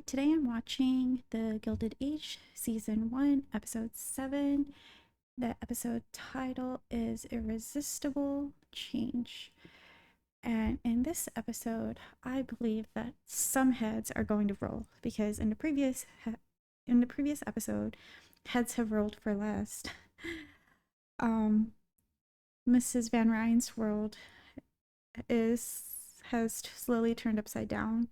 Today I'm watching the Gilded Age, Season 1, Episode 7. The episode title is Irresistible Change. And in this episode, I believe that some heads are going to roll because in the previous episode, heads have rolled for last. Mrs. Van Rhine's world has slowly turned upside down.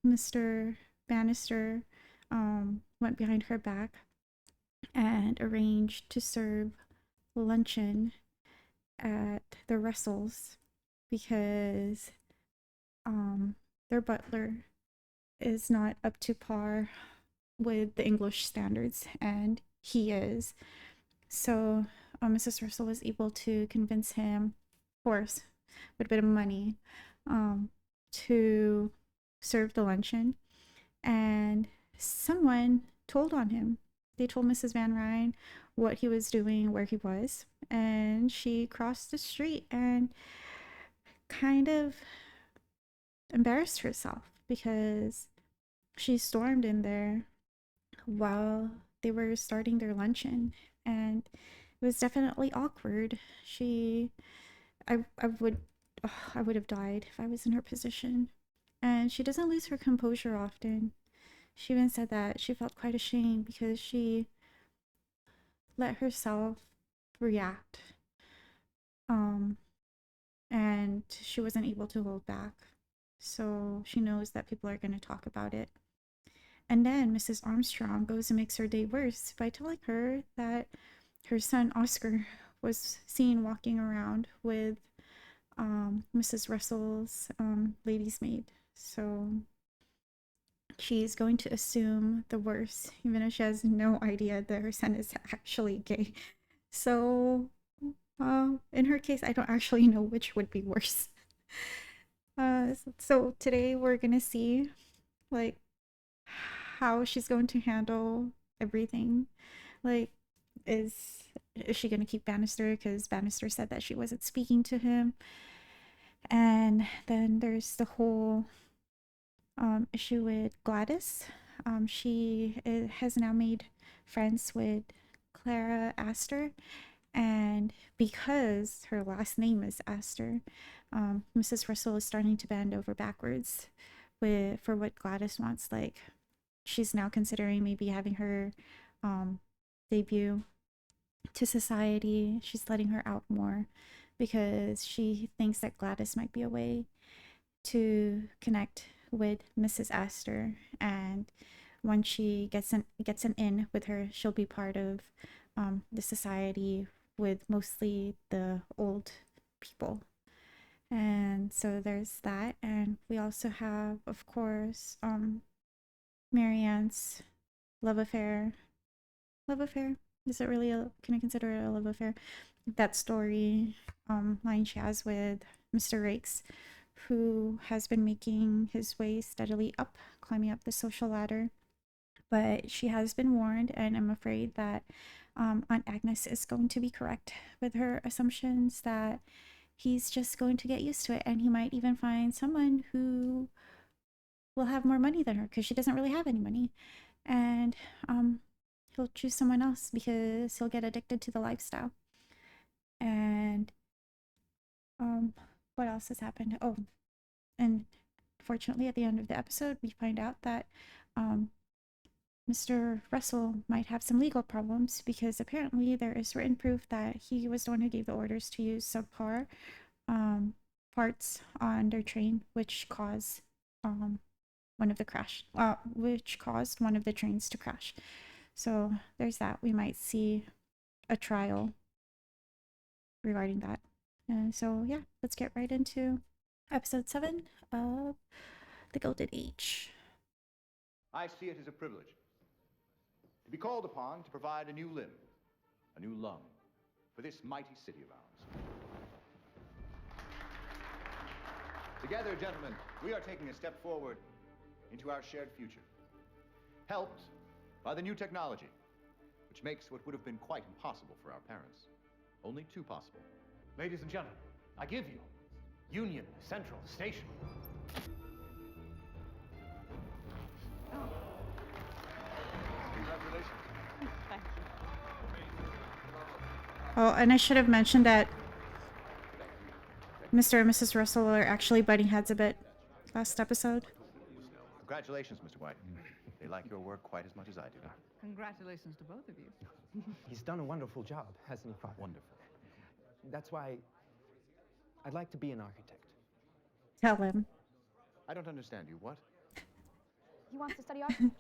Mr. Bannister went behind her back and arranged to serve luncheon at the Russels because their butler is not up to par with the English standards, and he is. So Mrs. Russel was able to convince him, of course, with a bit of money, to serve the luncheon, and someone told on him. They told Mrs. Van Rhijn what he was doing, where he was, and she crossed the street and kind of embarrassed herself because she stormed in there while they were starting their luncheon, and it was definitely awkward. I would have died if I was in her position. And she doesn't lose her composure often. She even said that she felt quite ashamed because she let herself react. And she wasn't able to hold back. So she knows that people are going to talk about it. And then Mrs. Armstrong goes and makes her day worse by telling her that her son Oscar was seen walking around with Mrs. Russell's lady's maid. So she's going to assume the worst, even if she has no idea that her son is actually gay. So in her case, I don't actually know which would be worse. So today we're gonna see like how she's going to handle everything. Like, is she gonna keep Bannister because Bannister said that she wasn't speaking to him? And then there's the whole issue with Gladys. She has now made friends with Clara Astor, and because her last name is Astor, Mrs. Russell is starting to bend over backwards for what Gladys wants. Like, she's now considering maybe having her debut to society. She's letting her out more because she thinks that Gladys might be a way to connect with Mrs. Astor, and when she gets an in with her, she'll be part of the society with mostly the old people. And so there's that. And we also have, of course, Marianne's love affair. Is it really can I consider it a love affair? That story line she has with Mr. Raikes, who has been making his way steadily up, climbing up the social ladder. But she has been warned, and I'm afraid that Aunt Agnes is going to be correct with her assumptions that he's just going to get used to it, and he might even find someone who will have more money than her because she doesn't really have any money. And he'll choose someone else because he'll get addicted to the lifestyle. And what else has happened? Oh, and fortunately at the end of the episode we find out that Mr. Russell might have some legal problems because apparently there is written proof that he was the one who gave the orders to use subpar parts on their train, which caused one of the trains to crash. So there's that. We might see a trial regarding that. So yeah, let's get right into episode 7 of The Gilded Age. I see it as a privilege to be called upon to provide a new limb, a new lung, for this mighty city of ours. Together, gentlemen, we are taking a step forward into our shared future, helped by the new technology, which makes what would have been quite impossible for our parents only too possible. Ladies and gentlemen, I give you Union Central Station. Oh, and I should have mentioned that Mr. and Mrs. Russell are actually butting heads a bit last episode. Congratulations, Mr. White. They like your work quite as much as I do. Congratulations to both of you. He's done a wonderful job, hasn't he, Father? Wonderful. That's why I'd like to be an architect. Tell him. I don't understand you. What? He wants to study architecture.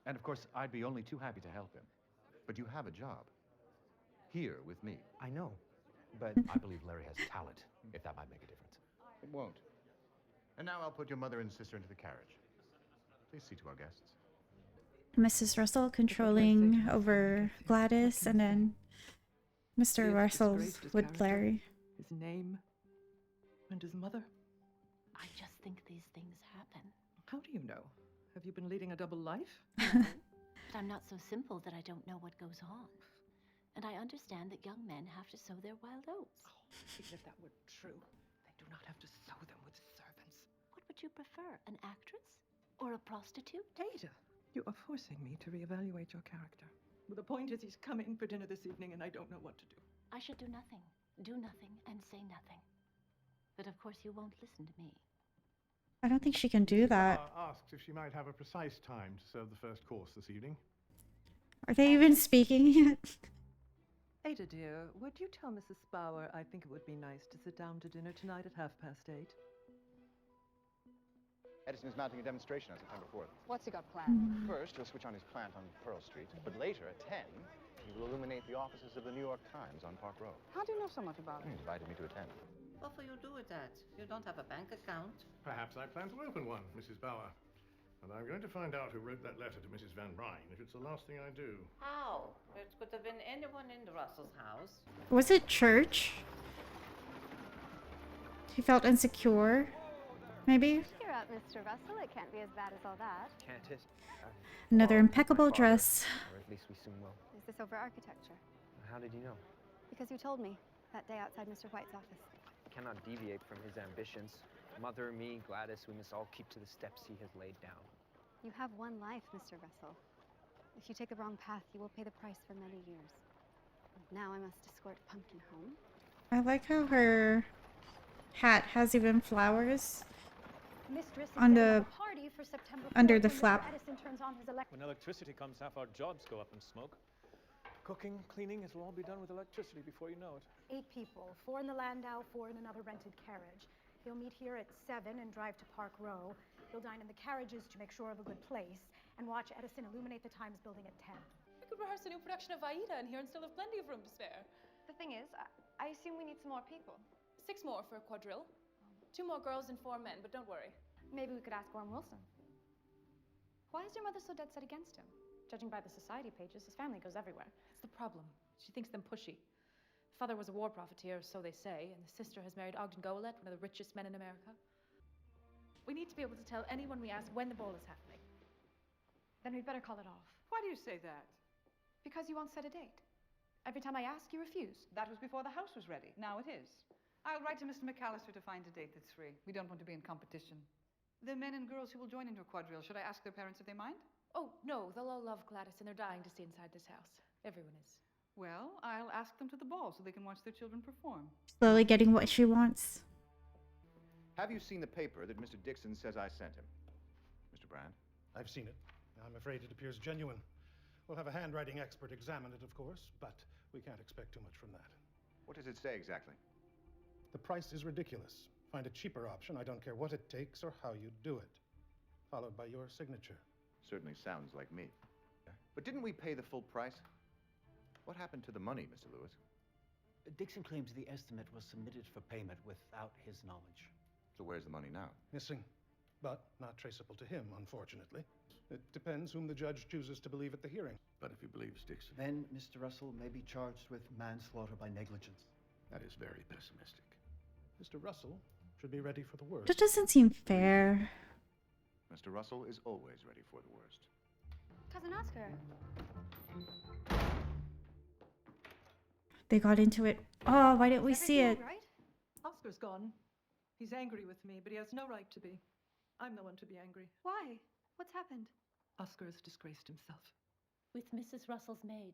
And of course, I'd be only too happy to help him. But you have a job. Here with me. I know, but I believe Larry has talent, if that might make a difference. It won't. And now I'll put your mother and sister into the carriage. Please see to our guests. Mrs. Russell controlling over Gladys, and then Mr. Russell's with Larry. His name and his mother. I just think these things happen. How do you know? Have you been leading a double life? But I'm not so simple that I don't know what goes on. And I understand that young men have to sow their wild oats. Even if that were true, they do not have to sow them with servants. What would you prefer, an actress or a prostitute? Ada, you are forcing me to reevaluate your character. Well, the point is he's coming for dinner this evening and I don't know what to do. I should do nothing, and say nothing. But of course you won't listen to me. I don't think she can do that. Asked if she might have a precise time to serve the first course this evening. Are they even speaking yet? Ada, dear, would you tell Mrs. Bauer I think it would be nice to sit down to dinner tonight at 8:30? Edison is mounting a demonstration on September 4th. What's he got planned? First, he'll switch on his plant on Pearl Street, but later, at 10, he will illuminate the offices of the New York Times on Park Row. How do you know so much about He it? invited me to attend. What will you do with that? You don't have a bank account. Perhaps I plan to open one, Mrs. Bauer. And I'm going to find out who wrote that letter to Mrs. Van Rhijn, if it's the last thing I do. How? It could have been anyone in the Russell's house. Was it church? He felt insecure. Maybe? Cheer up, Mr. Russell. It can't be as bad as all that. can't it? Another Well, impeccable my father, dress. Or at least we soon will. Is this over architecture? How did you know? Because you told me that day outside Mr. White's office. Cannot deviate from his ambitions. Mother, me, Gladys, we must all keep to the steps he has laid down. You have one life, Mr. Russell. If you take the wrong path, you will pay the price for many years. Now I must escort Pumpkin home. I like how her hat has even flowers Mistress is on setting the up a party for September under 4th the when Mr. flap. Edison turns on his electric. When electricity comes, half our jobs go up in smoke. Cooking, cleaning, it'll all be done with electricity before you know it. 8 people, 4 in the Landau, 4 in another rented carriage. They'll meet here at 7 and drive to Park Row. They'll dine in the carriages to make sure of a good place and watch Edison illuminate the Times building at 10. We could rehearse a new production of Aida in here and still have plenty of room to spare. The thing is, I assume we need some more people. 6 more for a quadrille. 2 more girls and 4 men, but don't worry. Maybe we could ask Warren Wilson. Why is your mother so dead set against him? Judging by the society pages, his family goes everywhere. It's the problem. She thinks them pushy. Father was a war profiteer, so they say, and the sister has married Ogden Goelet, one of the richest men in America. We need to be able to tell anyone we ask when the ball is happening. Then we'd better call it off. Why do you say that? Because you won't set a date. Every time I ask, you refuse. That was before the house was ready. Now it is. I'll write to Mr. McAllister to find a date that's free. We don't want to be in competition. The men and girls who will join into a quadrille, should I ask their parents if they mind? Oh, no, they'll all love Gladys and they're dying to see inside this house. Everyone is. Well, I'll ask them to the ball so they can watch their children perform. Slowly getting what she wants. Have you seen the paper that Mr. Dixon says I sent him? Mr. Brand? I've seen it. I'm afraid it appears genuine. We'll have a handwriting expert examine it, of course, but we can't expect too much from that. What does it say exactly? The price is ridiculous. Find a cheaper option. I don't care what it takes or how you do it. Followed by your signature. Certainly sounds like me. But didn't we pay the full price? What happened to the money, Mr. Lewis? Dixon claims the estimate was submitted for payment without his knowledge. So where's the money now? Missing, but not traceable to him, unfortunately. It depends whom the judge chooses to believe at the hearing. But if he believes Dixon, Then Mr. Russell may be charged with manslaughter by negligence. that is very pessimistic. Mr. Russell should be ready for the worst. That doesn't seem fair. Mr. Russell is always ready for the worst. Cousin Oscar. They got into it. Oh, why didn't we see it? Right? Oscar's gone. He's angry with me, but he has no right to be. I'm the one to be angry. Why? What's happened? Oscar has disgraced himself. With Mrs. Russell's maid.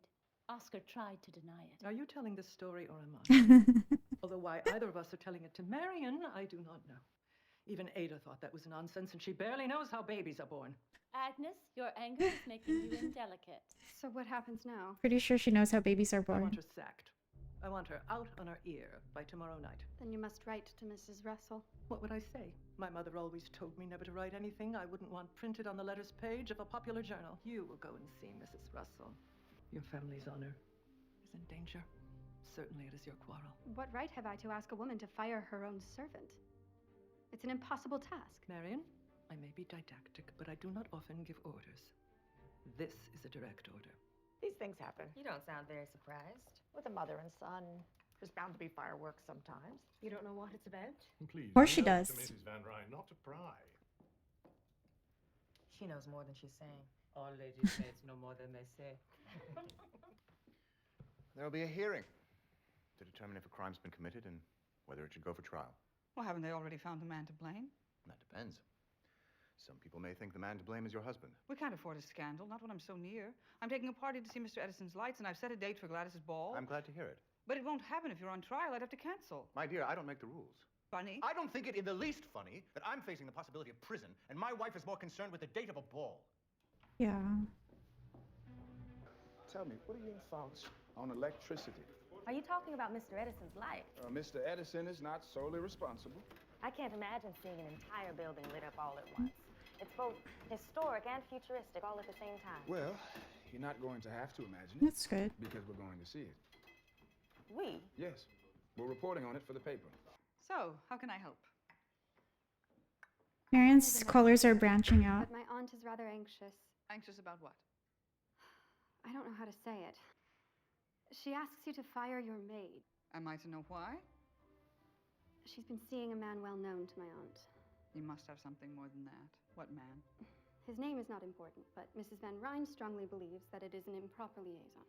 Oscar tried to deny it. Are you telling this story or am I? Although why either of us are telling it to Marian, I do not know. Even Ada thought that was nonsense, and she barely knows how babies are born. Agnes, your anger is making you indelicate. So what happens now? Pretty sure she knows how babies are I want born. her sacked. I want her out on her ear by tomorrow night. Then you must write to Mrs. Russell. What would I say? My mother always told me never to write anything I wouldn't want printed on the letters page of a popular journal. You will go and see Mrs. Russell. Your family's honor is in danger. Certainly it is your quarrel. What right have I to ask a woman to fire her own servant? It's an impossible task. Marian, I may be didactic, but I do not often give orders. This is a direct order. These things happen. You don't sound very surprised. With a mother and son, there's bound to be fireworks sometimes. You don't know what it's about? Please, Of course she tell does. to Mrs. Van Rhijn not to pry. She knows more than she's saying. All ladies' maids know more than they say. There will be a hearing to determine if a crime's been committed and whether it should go for trial. Well, haven't they already found the man to blame? That depends. Some people may think the man to blame is your husband. We can't afford a scandal, not when I'm so near. I'm taking a party to see Mr. Edison's lights, and I've set a date for Gladys's ball. I'm glad to hear it. But it won't happen if you're on trial. I'd have to cancel. My dear, I don't make the rules. Funny? I don't think it in the least funny that I'm facing the possibility of prison, and my wife is more concerned with the date of a ball. Yeah. Tell me, what are your thoughts on electricity? Are you talking about Mr. Edison's light? Mr. Edison is not solely responsible. I can't imagine seeing an entire building lit up all at once. It's both historic and futuristic all at the same time. Well, you're not going to have to imagine it. That's good. Because we're going to see it. We? Yes. We're reporting on it for the paper. So, how can I help? Marian's colors are branching out. But my aunt is rather anxious. Anxious about what? I don't know how to say it. She asks you to fire your maid. Am I to know why? She's been seeing a man well known to my aunt. You must have something more than that. What man? His name is not important, but Mrs. Van Rhijn strongly believes that it is an improper liaison.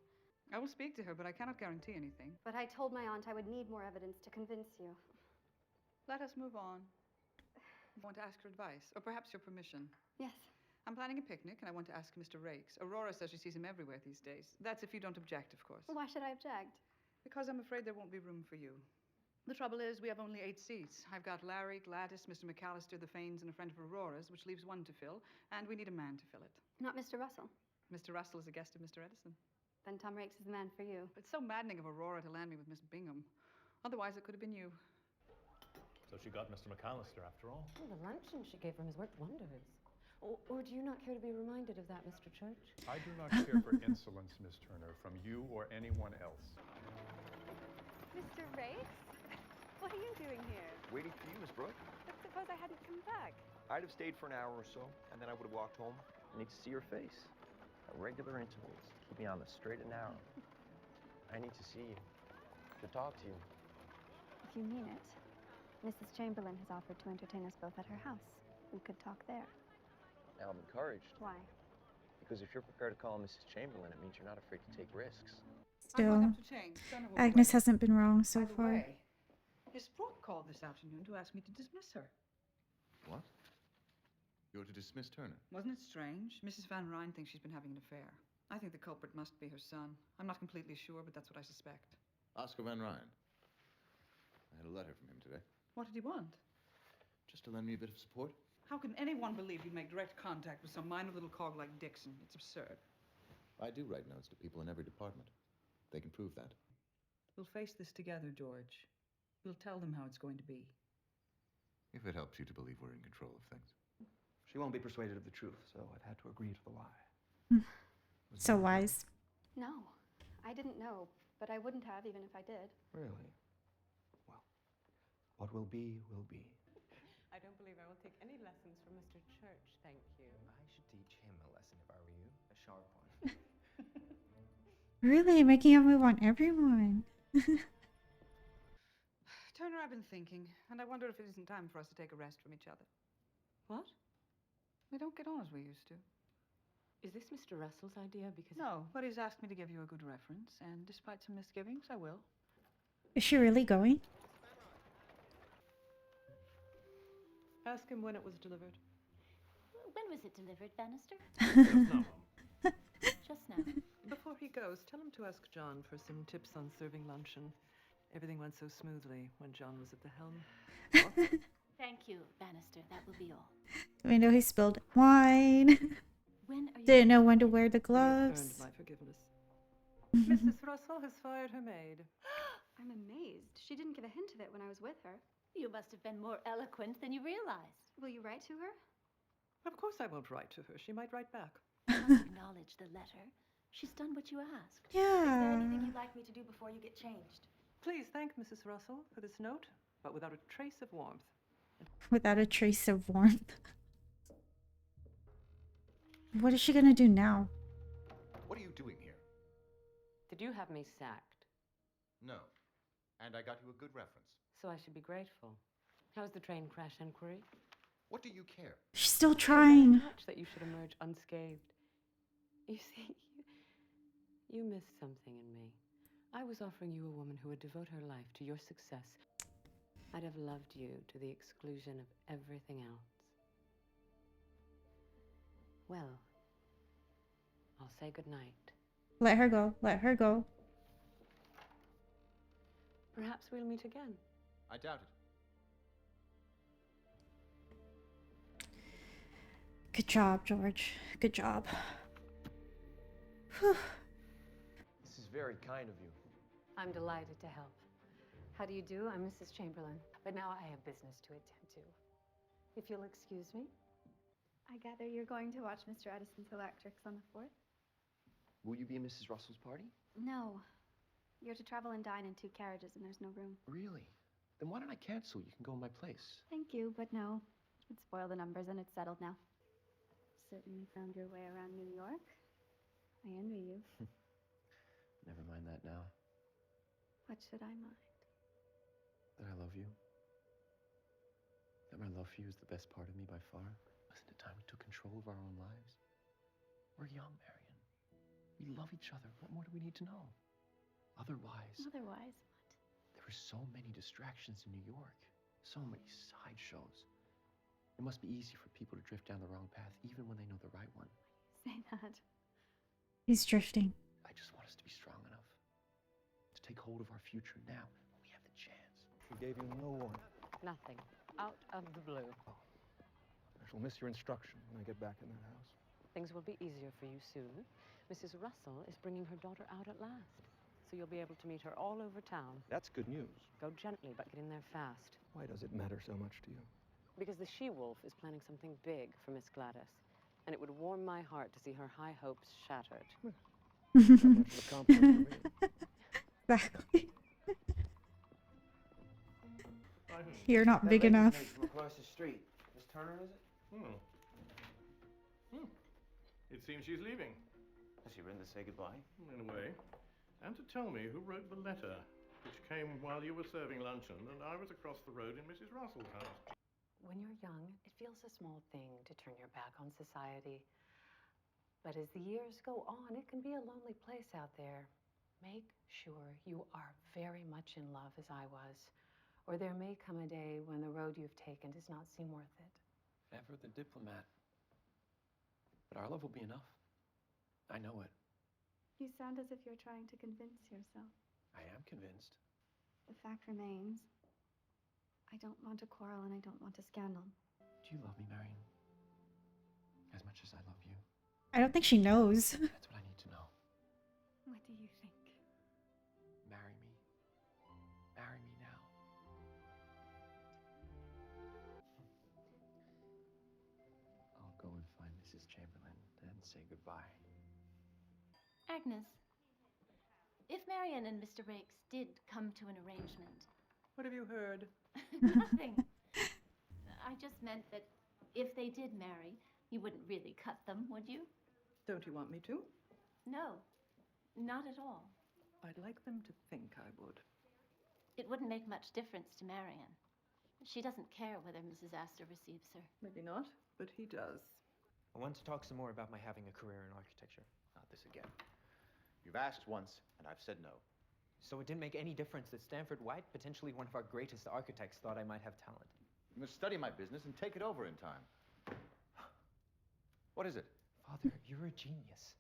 I will speak to her, but I cannot guarantee anything. But I told my aunt I would need more evidence to convince you. Let us move on. I want to ask her advice, or perhaps your permission. Yes. I'm planning a picnic, and I want to ask Mr. Raikes. Aurora says she sees him everywhere these days. That's if you don't object, of course. Well, why should I object? Because I'm afraid there won't be room for you. The trouble is, we have only 8 seats. I've got Larry, Gladys, Mr. McAllister, the Fanes, and a friend of Aurora's, which leaves 1 to fill, and we need a man to fill it. Not Mr. Russell. Mr. Russell is a guest of Mr. Edison. Then Tom Raikes is the man for you. It's so maddening of Aurora to land me with Miss Bingham. Otherwise, it could have been you. So she got Mr. McAllister after all. Well, the luncheon she gave him has worked wonders. Or do you not care to be reminded of that, Mr. Church? I do not care for insolence, Miss Turner, from you or anyone else. Mr. Raikes? What are you doing here? Waiting for you, Miss Brooke. But suppose I hadn't come back. I'd have stayed for an hour or so, and then I would have walked home. I need to see your face at regular intervals. Keep me on the straight and narrow. I need to see you, to talk to you. If you mean it, Mrs. Chamberlain has offered to entertain us both at her house. We could talk there. Now I'm encouraged. Why? Because if you're prepared to call Mrs. Chamberlain, it means you're not afraid to take risks. Still, Agnes hasn't been wrong so far. Miss Brooke called this afternoon to ask me to dismiss her. What? You're to dismiss Turner? Wasn't it strange? Mrs. Van Rhijn thinks she's been having an affair. I think the culprit must be her son. I'm not completely sure, but that's what I suspect. Oscar Van Rhijn. I had a letter from him today. What did he want? Just to lend me a bit of support. How can anyone believe you'd make direct contact with some minor little cog like Dixon? It's absurd. I do write notes to people in every department. They can prove that. We'll face this together, George. We'll tell them how it's going to be. If it helps you to believe we're in control of things. She won't be persuaded of the truth, so I've had to agree to the lie. So wise. No, I didn't know, but I wouldn't have even if I did. Really? Well, what will be, will be. I don't believe I will take any lessons from Mr. Church, thank you. I should teach him a lesson if I were you. A sharp one. Really making a move on everyone. Turner, I've been thinking, and I wonder if it isn't time for us to take a rest from each other. What? We don't get on as we used to. Is this Mr. Russell's idea? Because No, but he's asked me to give you a good reference, and despite some misgivings, I will. Is she really going? Ask him when it was delivered. When was it delivered, Bannister? Just now, Mum. Just now. Before he goes, tell him to ask John for some tips on serving luncheon. Everything went so smoothly when John was at the helm. Thank you, Bannister. That will be all. We know he spilled wine. When are you Didn't know when to wear the Earned gloves. my forgiveness. Mrs. Russell has fired her maid. I'm amazed. She didn't give a hint of it when I was with her. You must have been more eloquent than you realized. Will you write to her? Of course I won't write to her. She might write back. You must acknowledge the letter. She's done what you asked. Is there Yeah. anything you'd like me to do before you get changed? Please thank Mrs. Russell for this note, but without a trace of warmth. Without a trace of warmth. What is she gonna do now? What are you doing here? Did you have me sacked? No. And I got you a good reference. So I should be grateful. How's the train crash inquiry? What do you care? She's still Very trying. much that you should emerge unscathed. You see, you missed something in me. I was offering you a woman who would devote her life to your success. I'd have loved you to the exclusion of everything else. Well, I'll say goodnight. Let her go. Let her go. Perhaps we'll meet again. I doubt it. Good job, George. Good job. Whew. This is very kind of you. I'm delighted to help. How do you do? I'm Mrs. Chamberlain. But now I have business to attend to. If you'll excuse me. I gather you're going to watch Mr. Edison's Electrics on the 4th? Will you be in Mrs. Russell's party? No. You're to travel and dine in 2 carriages and there's no room. Really? Then why don't I cancel? You can go in my place. Thank you, but no. It would spoil the numbers and it's settled now. Certainly found your way around New York. I envy you. Never mind that now. What should I mind? That I love you. That my love for you is the best part of me by far. Wasn't it time we took control of our own lives? We're young, Marian. We love each other. What more do we need to know? Otherwise, Otherwise, there are so many distractions in New York. So many sideshows. It must be easy for people to drift down the wrong path, even when they know the right one. say that. He's drifting. I just want us to be strong enough to take hold of our future now when we have the chance. He gave you no warning. Nothing. Out of the blue. I shall miss your instruction when I get back in that house. Things will be easier for you soon. Mrs. Russell is bringing her daughter out at last. So you'll be able to meet her all over town. That's good news. Go gently, but get in there fast. Why does it matter so much to you? Because the she-wolf is planning something big for Miss Gladys. And it would warm my heart to see her high hopes shattered. Not much of a compliment for me. Exactly. You're not big enough. From across the street. Miss Turner, is it? It seems she's leaving. Has she written to say goodbye? In a way. And to tell me who wrote the letter, which came while you were serving luncheon and I was across the road in Mrs. Russell's house. When you're young, it feels a small thing to turn your back on society. But as the years go on, it can be a lonely place out there. Make sure you are very much in love as I was, or there may come a day when the road you've taken does not seem worth it. Ever the diplomat. But our love will be enough. I know it. You sound as if you're trying to convince yourself. I am convinced. The fact remains, I don't want a quarrel and I don't want a scandal. Do you love me, Marian? As much as I love you? I don't think she knows. That's what I need to know. What do you think? Marry me. Marry me now. I'll go and find Mrs. Chamberlain and say goodbye. Agnes, if Marian and Mr. Raikes did come to an arrangement... What have you heard? Nothing. I just meant that if they did marry, you wouldn't really cut them, would you? Don't you want me to? No, not at all. I'd like them to think I would. It wouldn't make much difference to Marian. She doesn't care whether Mrs. Astor receives her. Maybe not, but he does. I want to talk some more about my having a career in architecture. Not this again. You've asked once, and I've said no. So it didn't make any difference that Stanford White, potentially one of our greatest architects, thought I might have talent. You must study my business and take it over in time. What is it? Father, you're a genius.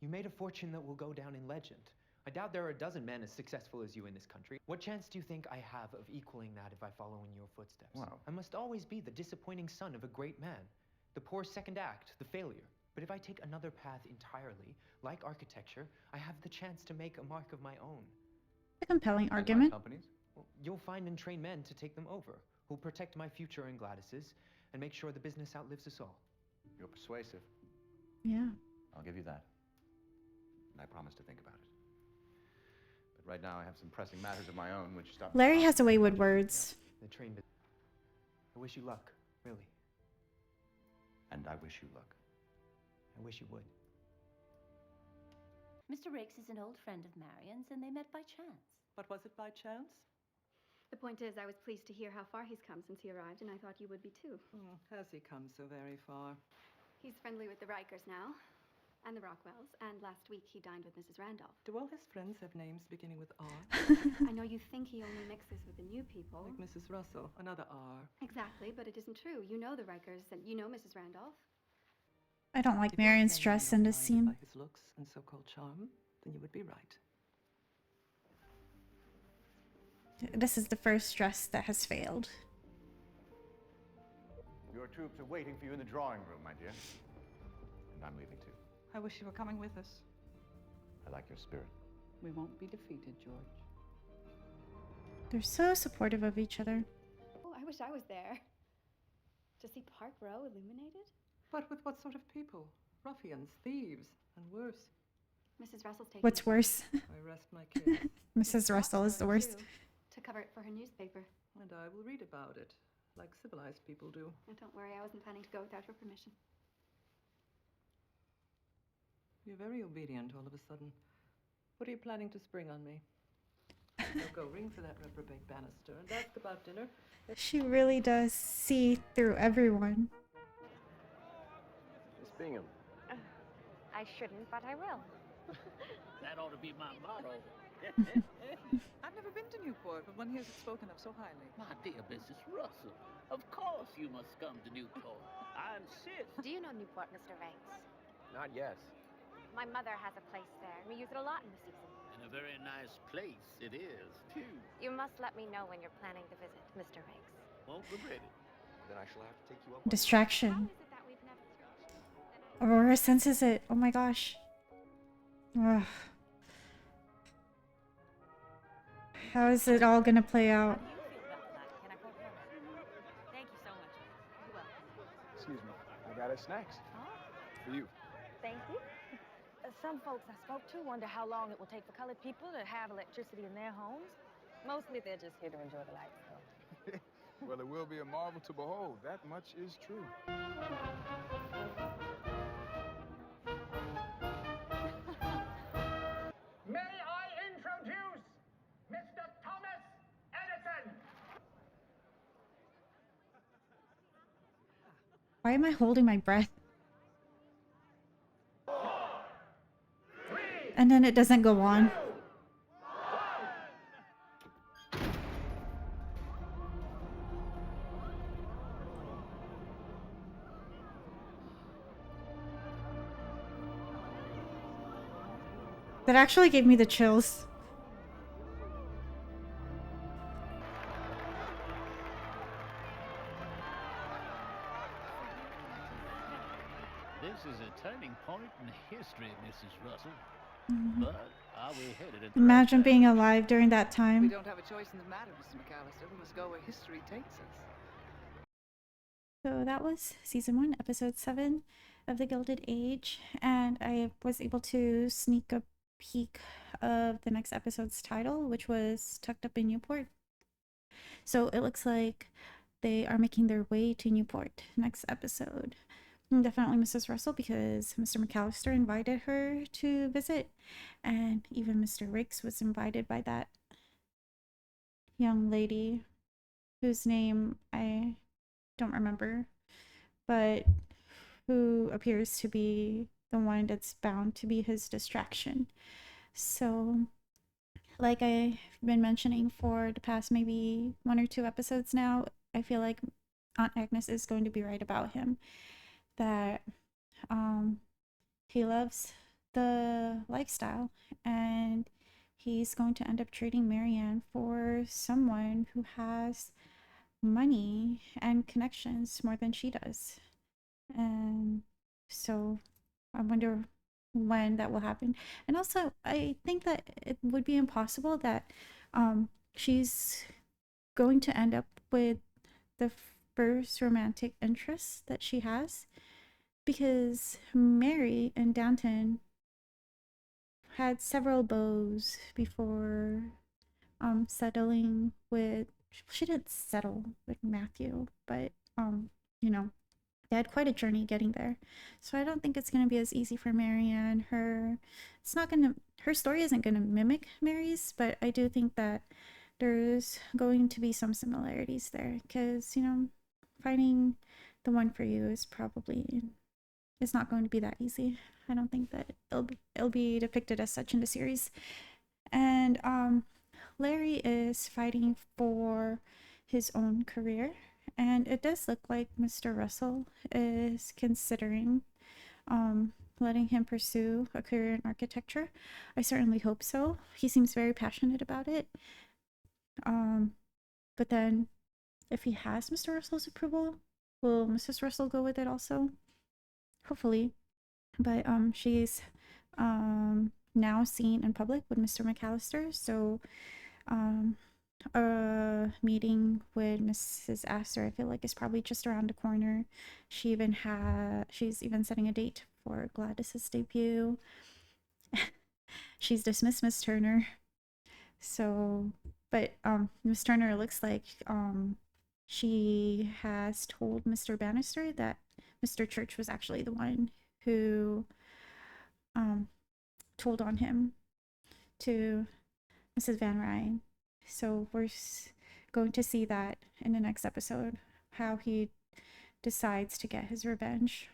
You made a fortune that will go down in legend. I doubt there are a dozen men as successful as you in this country. What chance do you think I have of equaling that if I follow in your footsteps? Wow. I must always be the disappointing son of a great man, the poor second act, the failure. But if I take another path entirely, like architecture, I have the chance to make a mark of my own. A compelling And like argument. companies? Well, you'll find and train men to take them over, who'll protect my future and Gladys's, and make sure the business outlives us all. You're persuasive. Yeah. I'll give you that. And I promise to think about it. But right now I have some pressing matters of my own which stop... Larry has a way with words. The train business. I wish you luck, really. And I wish you luck. I wish you would. Mr. Raikes is an old friend of Marian's, and they met by chance. But was it by chance? The point is, I was pleased to hear how far he's come since he arrived, and I thought you would be too. Has he come so very far? He's friendly with the Raikes now, and the Rockwells, and last week he dined with Mrs. Randolph. Do all his friends have names beginning with R? I know you think he only mixes with the new people. Like Mrs. Russell, another R. Exactly, but it isn't true. You know the Raikes, and you know Mrs. Randolph. I don't like Marian's dress in this scene. By his looks and so-called charm, then you would be right. This is the first dress that has failed. Your troops are waiting for you in the drawing room, my dear. And I'm leaving too. I wish you were coming with us. I like your spirit. We won't be defeated, George. They're so supportive of each other. Oh, I wish I was there. To see Park Row illuminated? But with what sort of people? Ruffians, thieves, and worse. Mrs. Russell's taking What's worse? I rest my case. Mrs. Russell is the worst. To cover it for her newspaper. And I will read about it, like civilized people do. Oh, don't worry, I wasn't planning to go without your permission. You're very obedient all of a sudden. What are you planning to spring on me? Now go ring for that reprobate banister and ask about dinner. She really does see through everyone. Miss Bingham. I shouldn't, but I will. That ought to be my motto. I've never been to Newport, but one hears it spoken of so highly. My dear Mrs. Russell, of course you must come to Newport. I insist. Do you know Newport, Mr. Raikes? Not yes. My mother has a place there. We use it a lot in the season. And a very nice place it is, too. You must let me know when you're planning to visit, Mr. Raikes. Won't regret it. Then I shall have to take you up. Distraction. Aurora senses it. Oh my gosh. Ugh. How is it all gonna play out? Thank you so much. You're welcome. Excuse me. I got us snacks. For you. Thank you. Some folks I spoke to wonder how long it will take for colored people to have electricity in their homes. Mostly they're just here to enjoy the lights, though. Well, it will be a marvel to behold. That much is true. May I introduce Mr. Thomas Edison? Why am I holding my breath? And then it doesn't go on. That actually gave me the chills. This is a turning point in history, Mrs. Russell. Mhm. But are we headed at the Imagine right being alive during that We time. don't have a choice in the matter, Mr. McAllister. We must go where history takes us. So that was season 1, episode 7 of the Gilded Age, and I was able to sneak a peek of the next episode's title, which was Tucked Up in Newport. So it looks like they are making their way to Newport next episode. And definitely Mrs. Russell, because Mr. McAllister invited her to visit, and even Mr. Raikes was invited by that young lady whose name I don't remember, but who appears to be the one that's bound to be his distraction. So, like I've been mentioning for the past maybe 1 or 2 episodes now, I feel like Aunt Agnes is going to be right about him. That he loves the lifestyle, and he's going to end up trading Marianne for someone who has money and connections more than she does. And so I wonder when that will happen. And also, I think that it would be impossible that she's going to end up with the first romantic interest that she has, because Mary and Downton had several beaux before settling with, she didn't settle with Matthew, but you know, they had quite a journey getting there. So I don't think it's going to be as easy for Marianne. Her story isn't going to mimic Mary's, but I do think that there's going to be some similarities there, because, you know, finding the one for you is probably, it's not going to be that easy. I don't think that it'll be depicted as such in the series. And Larry is fighting for his own career, and it does look like Mr. Russell is considering letting him pursue a career in architecture. I certainly hope so. He seems very passionate about it. But then if he has Mr. Russell's approval, will Mrs. Russell go with it also? Hopefully. But she's now seen in public with Mr. McAllister, so a meeting with Mrs. Astor, I feel like, is probably just around the corner. She's even setting a date for Gladys's debut. She's dismissed Miss Turner. So, but Miss Turner looks like she has told Mr. Bannister that Mr. Church was actually the one who told on him to Mrs. Van Rhijn. So we're going to see that in the next episode, how he decides to get his revenge.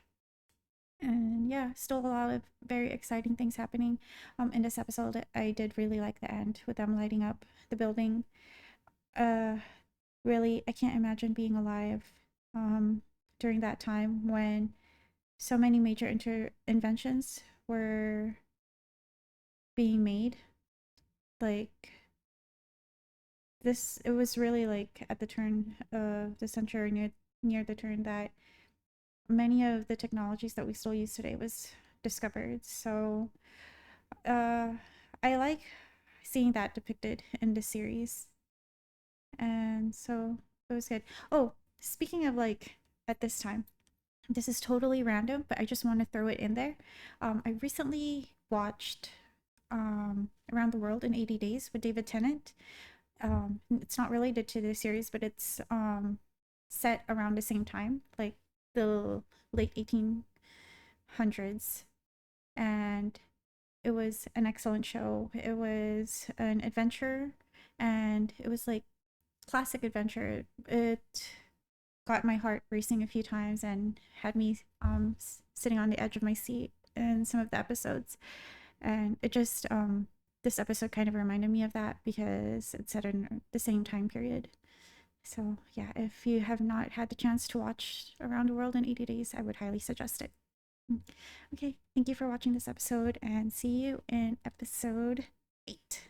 And yeah, still a lot of very exciting things happening in this episode. I did really like the end with them lighting up the building. Really, I can't imagine being alive during that time when so many major inventions were being made. Like this, it was really like at the turn of the century, near the turn, that many of the technologies that we still use today was discovered. So I like seeing that depicted in the series, and so it was good. Oh, speaking of, like, at this time, this is totally random, but I just want to throw it in there. I recently watched Around the World in 80 Days with David Tennant. It's not related to the series, but it's set around the same time, like the late 1800s, and it was an excellent show. It was an adventure, and it was like classic adventure. It got my heart racing a few times and had me sitting on the edge of my seat in some of the episodes. And it just this episode kind of reminded me of that because it's set in the same time period. So yeah, if you have not had the chance to watch Around the World in 80 Days, I would highly suggest it. Okay, thank you for watching this episode, and see you in episode 8.